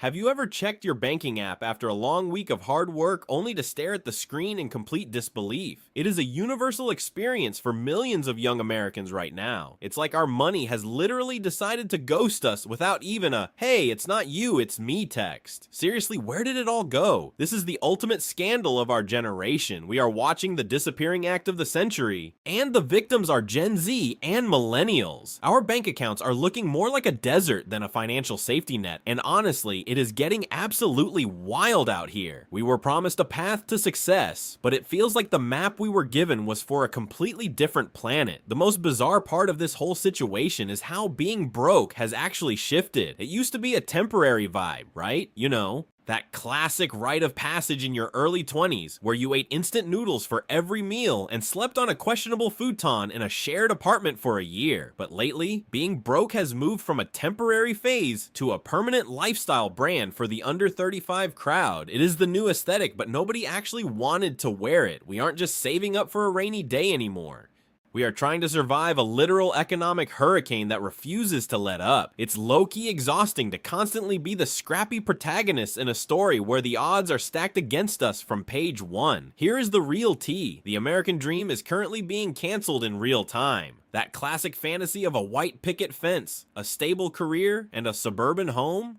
Have you ever checked your banking app after a long week of hard work only to stare at the screen in complete disbelief? It is a universal experience for millions of young Americans right now. It's like our money has literally decided to ghost us without even a, "Hey, it's not you, it's me" text. Seriously, where did it all go? This is the ultimate scandal of our generation. We are watching the disappearing act of the century, and the victims are Gen Z and millennials. Our bank accounts are looking more like a desert than a financial safety net, and honestly, it is getting absolutely wild out here. We were promised a path to success, but it feels like the map we were given was for a completely different planet. The most bizarre part of this whole situation is how being broke has actually shifted. It used to be a temporary vibe, right? You know, that classic rite of passage in your early 20s, where you ate instant noodles for every meal and slept on a questionable futon in a shared apartment for a year. But lately, being broke has moved from a temporary phase to a permanent lifestyle brand for the under 35 crowd. It is the new aesthetic, but nobody actually wanted to wear it. We aren't just saving up for a rainy day anymore. We are trying to survive a literal economic hurricane that refuses to let up. It's low-key exhausting to constantly be the scrappy protagonist in a story where the odds are stacked against us from page one. Here is the real tea. The American dream is currently being canceled in real time. That classic fantasy of a white picket fence, a stable career, and a suburban home?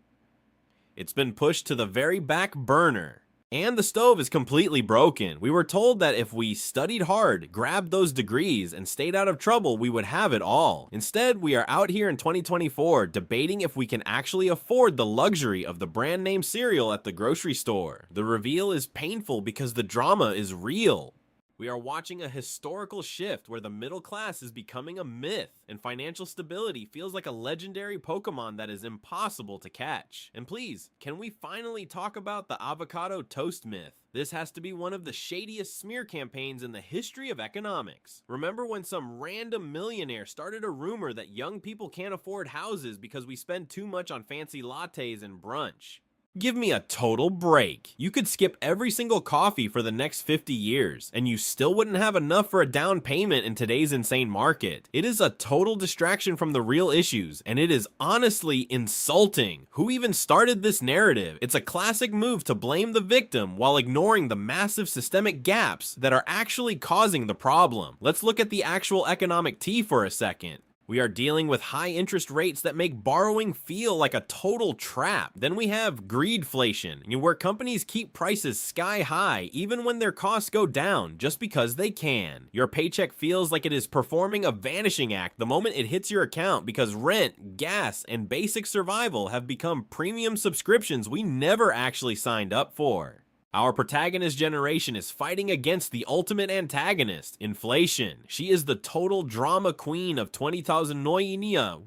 It's been pushed to the very back burner. And the stove is completely broken. We were told that if we studied hard, grabbed those degrees, and stayed out of trouble, we would have it all. Instead, we are out here in 2024 debating if we can actually afford the luxury of the brand name cereal at the grocery store. The reveal is painful because the drama is real. We are watching a historical shift where the middle class is becoming a myth, and financial stability feels like a legendary Pokemon that is impossible to catch. And please, can we finally talk about the avocado toast myth? This has to be one of the shadiest smear campaigns in the history of economics. Remember when some random millionaire started a rumor that young people can't afford houses because we spend too much on fancy lattes and brunch? Give me a total break. You could skip every single coffee for the next 50 years, and you still wouldn't have enough for a down payment in today's insane market. It is a total distraction from the real issues, and it is honestly insulting. Who even started this narrative? It's a classic move to blame the victim while ignoring the massive systemic gaps that are actually causing the problem. Let's look at the actual economic tea for a second. We are dealing with high interest rates that make borrowing feel like a total trap. Then we have greedflation, where companies keep prices sky high even when their costs go down just because they can. Your paycheck feels like it is performing a vanishing act the moment it hits your account because rent, gas, and basic survival have become premium subscriptions we never actually signed up for. Our protagonist generation is fighting against the ultimate antagonist, inflation. She is the total drama queen of 20,000 noinia.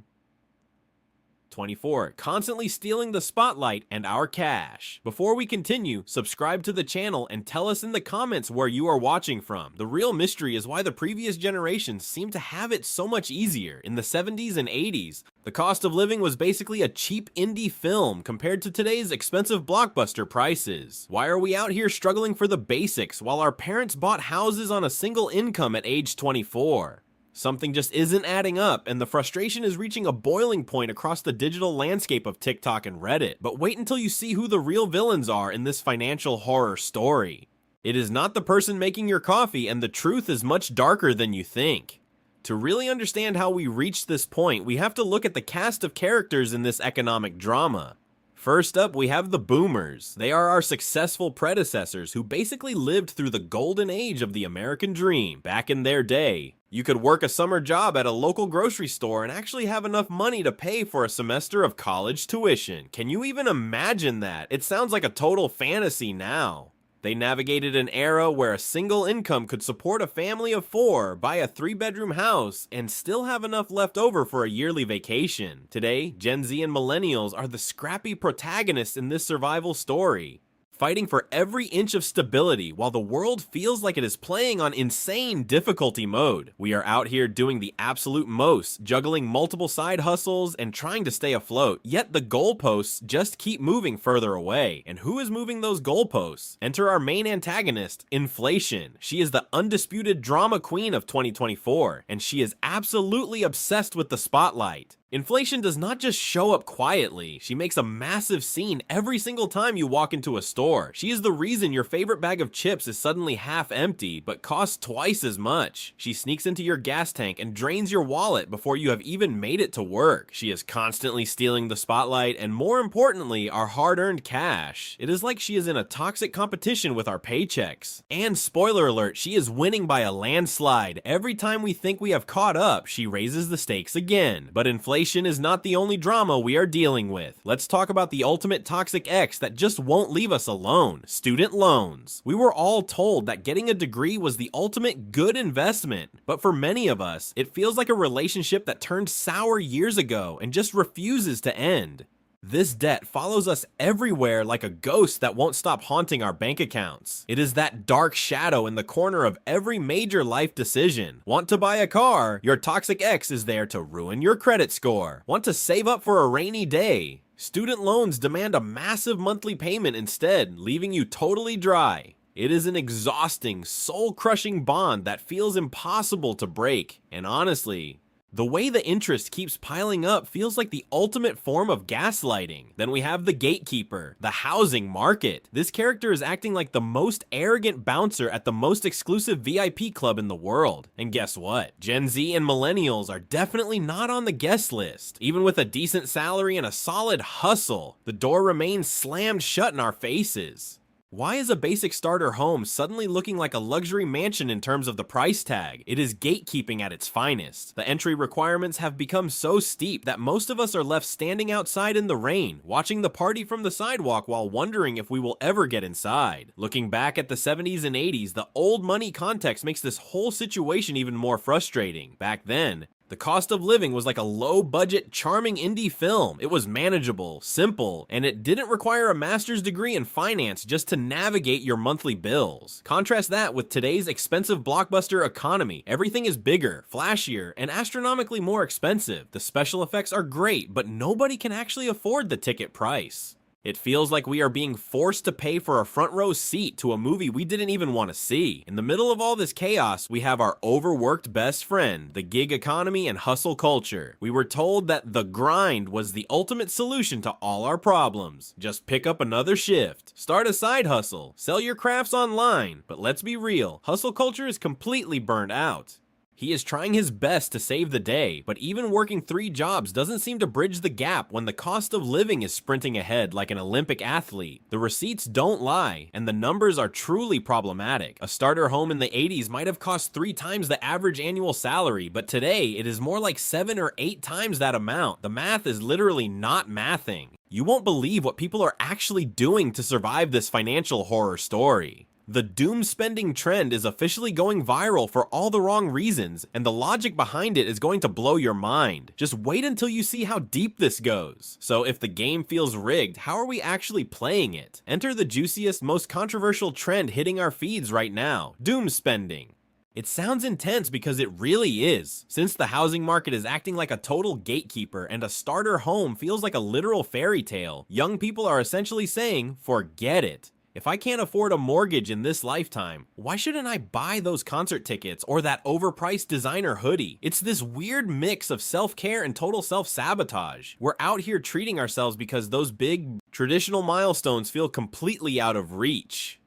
24, constantly stealing the spotlight and our cash. Before we continue, subscribe to the channel and tell us in the comments where you are watching from. The real mystery is why the previous generations seem to have it so much easier. In the 70s and 80s, the cost of living was basically a cheap indie film compared to today's expensive blockbuster prices. Why are we out here struggling for the basics while our parents bought houses on a single income at age 24? Something just isn't adding up, and the frustration is reaching a boiling point across the digital landscape of TikTok and Reddit. But wait until you see who the real villains are in this financial horror story. It is not the person making your coffee, and the truth is much darker than you think. To really understand how we reached this point, we have to look at the cast of characters in this economic drama. First up, we have the boomers. They are our successful predecessors who basically lived through the golden age of the American dream. Back in their day, you could work a summer job at a local grocery store and actually have enough money to pay for a semester of college tuition. Can you even imagine that? It sounds like a total fantasy now. They navigated an era where a single income could support a family of 4, buy a 3-bedroom house, and still have enough left over for a yearly vacation. Today, Gen Z and millennials are the scrappy protagonists in this survival story, fighting for every inch of stability while the world feels like it is playing on insane difficulty mode. We are out here doing the absolute most, juggling multiple side hustles and trying to stay afloat, yet the goalposts just keep moving further away. And who is moving those goalposts? Enter our main antagonist, inflation. She is the undisputed drama queen of 2024, and she is absolutely obsessed with the spotlight. Inflation does not just show up quietly, she makes a massive scene every single time you walk into a store. She is the reason your favorite bag of chips is suddenly half empty, but costs twice as much. She sneaks into your gas tank and drains your wallet before you have even made it to work. She is constantly stealing the spotlight and, more importantly, our hard-earned cash. It is like she is in a toxic competition with our paychecks. And spoiler alert, she is winning by a landslide. Every time we think we have caught up, she raises the stakes again. But inflation is not the only drama we are dealing with. Let's talk about the ultimate toxic ex that just won't leave us alone: student loans. We were all told that getting a degree was the ultimate good investment, but for many of us, it feels like a relationship that turned sour years ago and just refuses to end. This debt follows us everywhere like a ghost that won't stop haunting our bank accounts. It is that dark shadow in the corner of every major life decision. Want to buy a car? Your toxic ex is there to ruin your credit score. Want to save up for a rainy day? Student loans demand a massive monthly payment instead, leaving you totally dry. It is an exhausting, soul-crushing bond that feels impossible to break. And honestly, the way the interest keeps piling up feels like the ultimate form of gaslighting. Then we have the gatekeeper, the housing market. This character is acting like the most arrogant bouncer at the most exclusive VIP club in the world. And guess what? Gen Z and millennials are definitely not on the guest list. Even with a decent salary and a solid hustle, the door remains slammed shut in our faces. Why is a basic starter home suddenly looking like a luxury mansion in terms of the price tag? It is gatekeeping at its finest. The entry requirements have become so steep that most of us are left standing outside in the rain, watching the party from the sidewalk while wondering if we will ever get inside. Looking back at the 70s and 80s, the old money context makes this whole situation even more frustrating. Back then, the cost of living was like a low-budget, charming indie film. It was manageable, simple, and it didn't require a master's degree in finance just to navigate your monthly bills. Contrast that with today's expensive blockbuster economy. Everything is bigger, flashier, and astronomically more expensive. The special effects are great, but nobody can actually afford the ticket price. It feels like we are being forced to pay for a front row seat to a movie we didn't even want to see. In the middle of all this chaos, we have our overworked best friend, the gig economy and hustle culture. We were told that the grind was the ultimate solution to all our problems. Just pick up another shift, start a side hustle, sell your crafts online. But let's be real, hustle culture is completely burned out. He is trying his best to save the day, but even working 3 jobs doesn't seem to bridge the gap when the cost of living is sprinting ahead like an Olympic athlete. The receipts don't lie, and the numbers are truly problematic. A starter home in the 80s might have cost 3 times the average annual salary, but today it is more like 7 or 8 times that amount. The math is literally not mathing. You won't believe what people are actually doing to survive this financial horror story. The doom spending trend is officially going viral for all the wrong reasons, and the logic behind it is going to blow your mind. Just wait until you see how deep this goes. So if the game feels rigged, how are we actually playing it? Enter the juiciest, most controversial trend hitting our feeds right now: doom spending. It sounds intense because it really is. Since the housing market is acting like a total gatekeeper and a starter home feels like a literal fairy tale, young people are essentially saying, forget it. If I can't afford a mortgage in this lifetime, why shouldn't I buy those concert tickets or that overpriced designer hoodie? It's this weird mix of self-care and total self-sabotage. We're out here treating ourselves because those big, traditional milestones feel completely out of reach.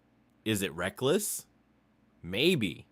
Is it reckless? Maybe.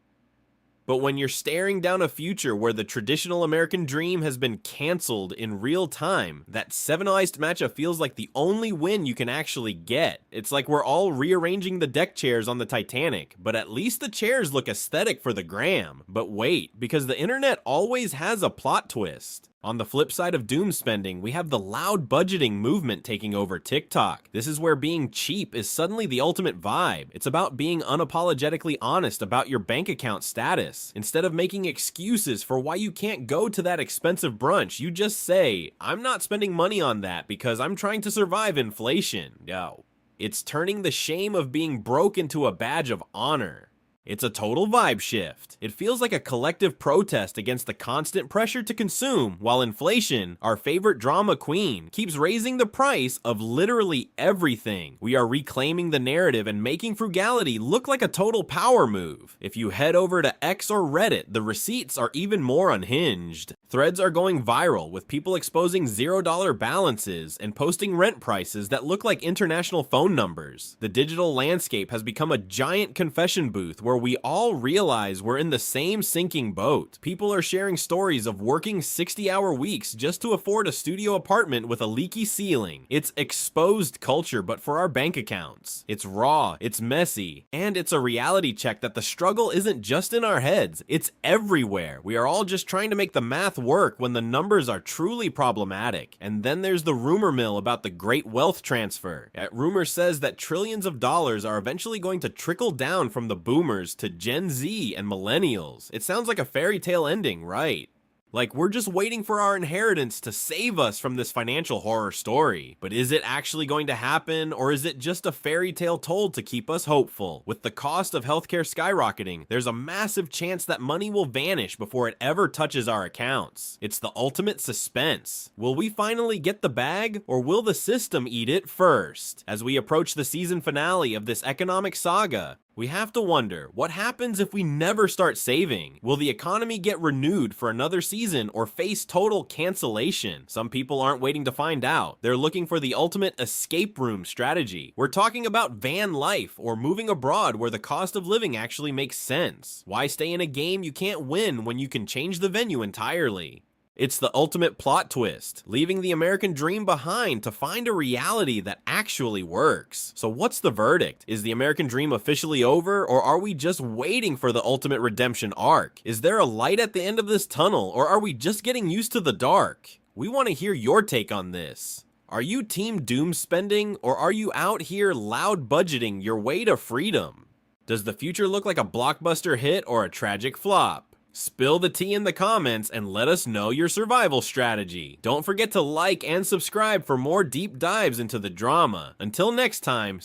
But when you're staring down a future where the traditional American dream has been canceled in real time, that 7-iced matcha feels like the only win you can actually get. It's like we're all rearranging the deck chairs on the Titanic, but at least the chairs look aesthetic for the gram. But wait, because the internet always has a plot twist. On the flip side of doom spending, we have the loud budgeting movement taking over TikTok. This is where being cheap is suddenly the ultimate vibe. It's about being unapologetically honest about your bank account status. Instead of making excuses for why you can't go to that expensive brunch, you just say, I'm not spending money on that because I'm trying to survive inflation. No. It's turning the shame of being broke into a badge of honor. It's a total vibe shift. It feels like a collective protest against the constant pressure to consume, while inflation, our favorite drama queen, keeps raising the price of literally everything. We are reclaiming the narrative and making frugality look like a total power move. If you head over to X or Reddit, the receipts are even more unhinged. Threads are going viral with people exposing $0 balances and posting rent prices that look like international phone numbers. The digital landscape has become a giant confession booth where we all realize we're in the same sinking boat. People are sharing stories of working 60-hour weeks just to afford a studio apartment with a leaky ceiling. It's exposed culture, but for our bank accounts. It's raw, it's messy, and it's a reality check that the struggle isn't just in our heads, it's everywhere. We are all just trying to make the math work when the numbers are truly problematic. And then there's the rumor mill about the great wealth transfer. Rumor says that trillions of dollars are eventually going to trickle down from the boomers to Gen Z and millennials. It sounds like a fairy tale ending, right? Like, we're just waiting for our inheritance to save us from this financial horror story. But is it actually going to happen, or is it just a fairy tale told to keep us hopeful? With the cost of healthcare skyrocketing, there's a massive chance that money will vanish before it ever touches our accounts. It's the ultimate suspense. Will we finally get the bag, or will the system eat it first? As we approach the season finale of this economic saga, we have to wonder, what happens if we never start saving? Will the economy get renewed for another season or face total cancellation? Some people aren't waiting to find out. They're looking for the ultimate escape room strategy. We're talking about van life or moving abroad where the cost of living actually makes sense. Why stay in a game you can't win when you can change the venue entirely? It's the ultimate plot twist, leaving the American dream behind to find a reality that actually works. So what's the verdict? Is the American dream officially over, or are we just waiting for the ultimate redemption arc? Is there a light at the end of this tunnel, or are we just getting used to the dark? We want to hear your take on this. Are you team doom spending, or are you out here loud budgeting your way to freedom? Does the future look like a blockbuster hit or a tragic flop? Spill the tea in the comments and let us know your survival strategy. Don't forget to like and subscribe for more deep dives into the drama. Until next time,